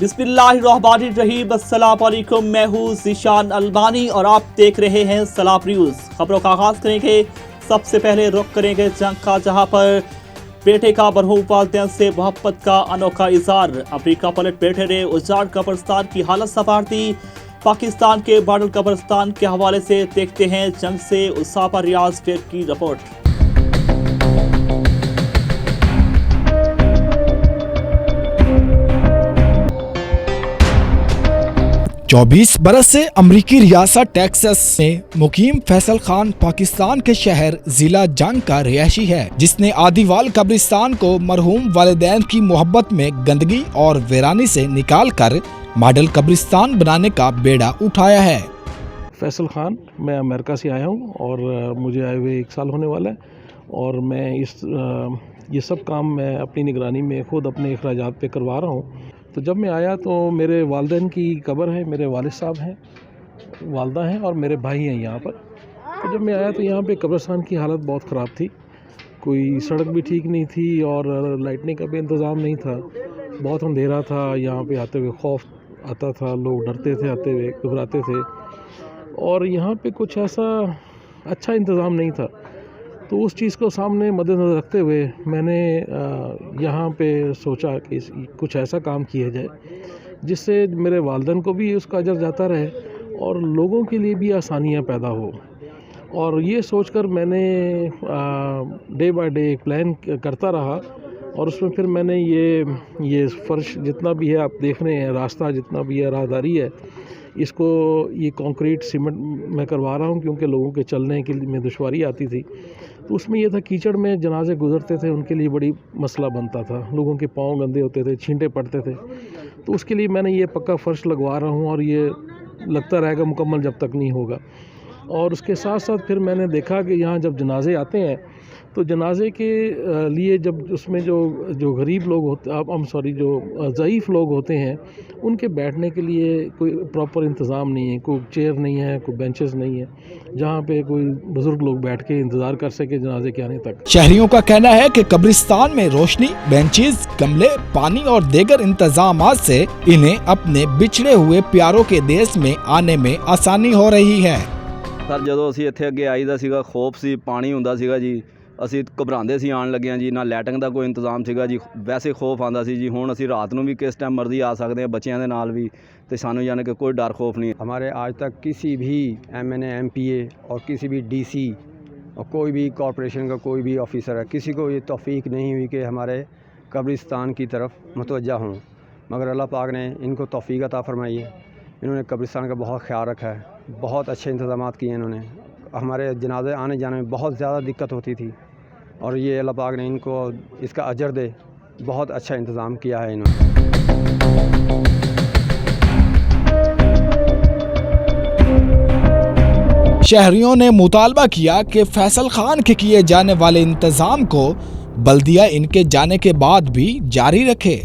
बिस्मिल्लाहिर्रहमानिर्रहीम, अस्सलाम वालेकुम। मैं हूँ ज़ीशान अल्बानी और आप देख रहे हैं सलाम न्यूज़। खबरों का आगाज़ करेंगे। सबसे पहले रुख करेंगे जंग का, जहाँ पर बेटे का मरहूम वालिदैन से मोहब्बत का अनोखा इज़हार। अमरीका पलट बेटे ने उजाड़ कब्रिस्तान की हालत संवार दी। पाकिस्तान के मॉडल कब्रिस्तान के हवाले से देखते हैं जंग से उसामा रियाज फेर की रिपोर्ट। 24 बरस से अमरीकी रियासत टेक्सास में मुकीम फैसल खान पाकिस्तान के शहर जिला जंग का रिहायशी है, जिसने आदिवाल कब्रिस्तान को मरहूम वालिदैन की मोहब्बत में गंदगी और वीरानी से निकाल कर मॉडल कब्रिस्तान बनाने का बेड़ा उठाया है। फैसल खान, मैं अमेरिका से आया हूँ और मुझे आए हुए 1 साल होने वाला है और मैं ये सब काम मैं अपनी निगरानी में खुद अपने अखराजात पे करवा रहा हूँ। तो जब मैं आया तो मेरे वालिदैन की कब्र है, मेरे वालिद साहब हैं, वालदा हैं और मेरे भाई हैं यहाँ पर। तो जब मैं आया तो यहाँ पे कब्रिस्तान की हालत बहुत ख़राब थी। कोई सड़क भी ठीक नहीं थी और लाइटनिंग का भी इंतज़ाम नहीं था। बहुत अंधेरा था, यहाँ पे आते हुए खौफ आता था, लोग डरते थे, आते हुए घबराते थे और यहाँ पे कुछ ऐसा अच्छा इंतज़ाम नहीं था। तो उस चीज़ को सामने मद्देनज़र रखते हुए मैंने यहाँ पे सोचा कि कुछ ऐसा काम किया जाए जिससे मेरे वालिदैन को भी उसका अजर जाता रहे और लोगों के लिए भी आसानियाँ पैदा हो। और ये सोचकर मैंने डे बाय डे एक प्लान करता रहा और उसमें फिर मैंने ये फर्श जितना भी है आप देख रहे हैं, रास्ता जितना भी है, राहदारी है, इसको ये कंक्रीट सीमेंट मैं करवा रहा हूँ क्योंकि लोगों के चलने के लिए में दुश्वारी आती थी। तो उसमें ये था, कीचड़ में जनाजे गुजरते थे, उनके लिए बड़ी मसला बनता था, लोगों के पाँव गंदे होते थे, छींटे पड़ते थे। तो उसके लिए मैंने ये पक्का फ़र्श लगवा रहा हूँ और ये लगता रहेगा मुकम्मल जब तक नहीं होगा। और उसके साथ साथ फिर मैंने देखा कि यहाँ जब जनाजे आते हैं तो जनाजे के लिए जब उसमें जो गरीब लोग होते जो ज़ईफ़ लोग होते हैं, उनके बैठने के लिए कोई प्रॉपर इंतज़ाम नहीं है, कोई चेयर नहीं है, कोई बेंचेस नहीं है जहाँ पे कोई बुजुर्ग लोग बैठ के इंतज़ार कर सके जनाजे के आने तक। शहरियों का कहना है कि कब्रिस्तान में रोशनी, बेंचेस, गमले, पानी और दीगर इंतजामात से इन्हें अपने बिछड़े हुए प्यारों के देश में आने में आसानी हो रही है। सर, ਜਦੋਂ ਅਸੀਂ ਇੱਥੇ ਅੱਗੇ ਆਈਦਾ ਸੀਗਾ, ਖੌਫ ਸੀ, ਪਾਣੀ ਹੁੰਦਾ ਸੀਗਾ ਜੀ, ਅਸੀਂ ਘਬਰਾਉਂਦੇ ਸੀ ਆਉਣ ਲੱਗਿਆਂ ਜੀ, ਨਾ ਲੈਟਿੰਗ ਦਾ ਕੋਈ ਇੰਤਜ਼ਾਮ ਸੀਗਾ ਜੀ, ਵੈਸੇ ਖੌਫ ਆਉਂਦਾ ਸੀ ਜੀ। ਹੁਣ ਅਸੀਂ ਰਾਤ ਨੂੰ ਵੀ किस टाइम मर्जी आ सकते हैं ਬੱਚਿਆਂ ਦੇ ਨਾਲ ਵੀ, ਤੇ ਸਾਨੂੰ यानी कि कोई डर खौफ नहीं है। हमारे आज तक किसी भी MNA MPA और किसी भी DC और कोई भी कॉरपोरेशन का कोई भी ऑफिसर है, किसी को ये तौफीक नहीं हुई कि हमारे कब्रिस्तान की तरफ मुतवज्जा हों, मगर अल्लाह पाक ने इनको तौफीक अता फरमाई है। इन्होंने कब्रिस्तान का बहुत ख्याल रखा है, बहुत अच्छे इंतज़ामात किए इन्होंने। हमारे जनाजे आने जाने में बहुत ज़्यादा दिक्कत होती थी और ये अल्लाह पाक ने इनको इसका अजर दे, बहुत अच्छा इंतज़ाम किया है इन्होंने। शहरियों ने मुतालबा किया कि फैसल खान के किए जाने वाले इंतजाम को बल्दिया इनके जाने के बाद भी जारी रखे।